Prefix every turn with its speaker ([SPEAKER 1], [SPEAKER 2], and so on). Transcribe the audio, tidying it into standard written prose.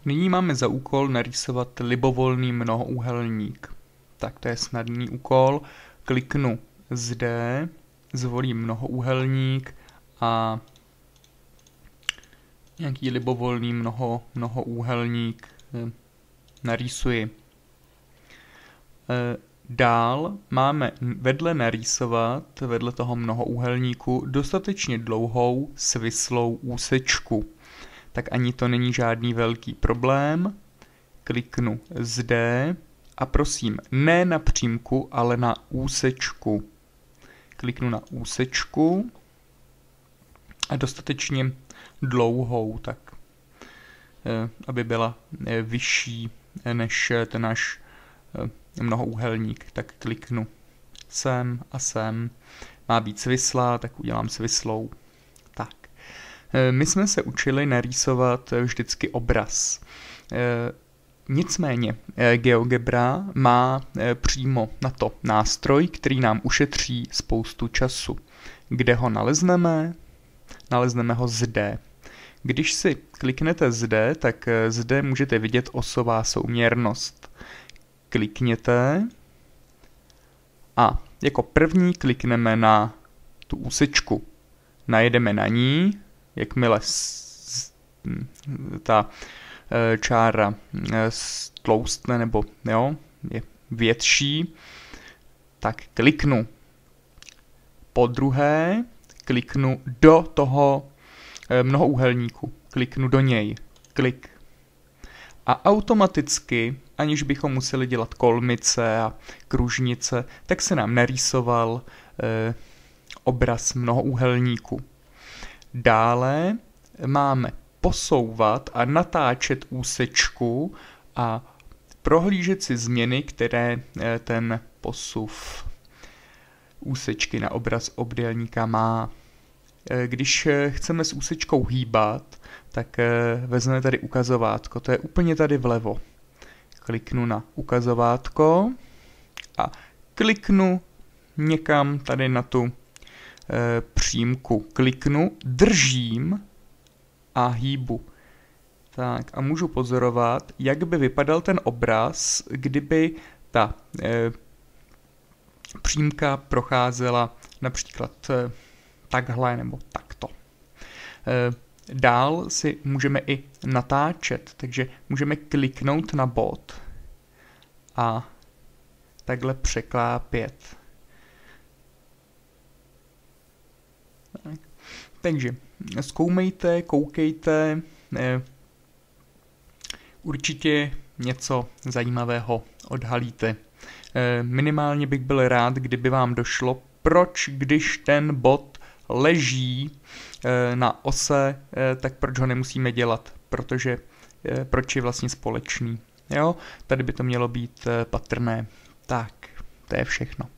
[SPEAKER 1] Nyní máme za úkol narýsovat libovolný mnohoúhelník. Tak to je snadný úkol. Kliknu zde, zvolím mnohoúhelník a nějaký libovolný mnohoúhelník narýsuji. Dál máme vedle narýsovat, vedle toho mnohoúhelníku, dostatečně dlouhou svislou úsečku. Tak ani to není žádný velký problém. Kliknu zde a prosím, ne na přímku, ale na úsečku. Kliknu na úsečku a dostatečně dlouhou, tak aby byla vyšší než ten náš mnohoúhelník, tak kliknu sem a sem. Má být svislá, tak udělám svislou. Tak. My jsme se učili narýsovat vždycky obraz. Nicméně GeoGebra má přímo na to nástroj, který nám ušetří spoustu času. Kde ho nalezneme? Nalezneme ho zde. Když si kliknete zde, tak zde můžete vidět osová souměrnost. Klikněte a jako první klikneme na tu úsečku. Najedeme na ní, jakmile ta čára tloustne nebo je větší, tak kliknu. Po druhé kliknu do toho mnohoúhelníku. Kliknu do něj. Klik. A automaticky, aniž bychom museli dělat kolmice a kružnice, tak se nám narýsoval obraz mnohoúhelníku. Dále máme posouvat a natáčet úsečku a prohlížet si změny, které ten posuv úsečky na obraz obdélníka má. Když chceme s úsečkou hýbat, tak vezmeme tady ukazovátko, to je úplně tady vlevo. Kliknu na ukazovátko a kliknu někam tady na tu přímku. Kliknu, držím a hýbu. Tak a můžu pozorovat, jak by vypadal ten obraz, kdyby ta přímka procházela například takhle nebo takto. Dál si můžeme i natáčet, takže můžeme kliknout na bod a takhle překlápět. Tak. Takže zkoumejte, koukejte, určitě něco zajímavého odhalíte. Minimálně bych byl rád, kdyby vám došlo, proč když ten bod leží na ose, tak proč ho nemusíme dělat, protože proč je vlastně společný. Jo? Tady by to mělo být patrné. Tak, to je všechno.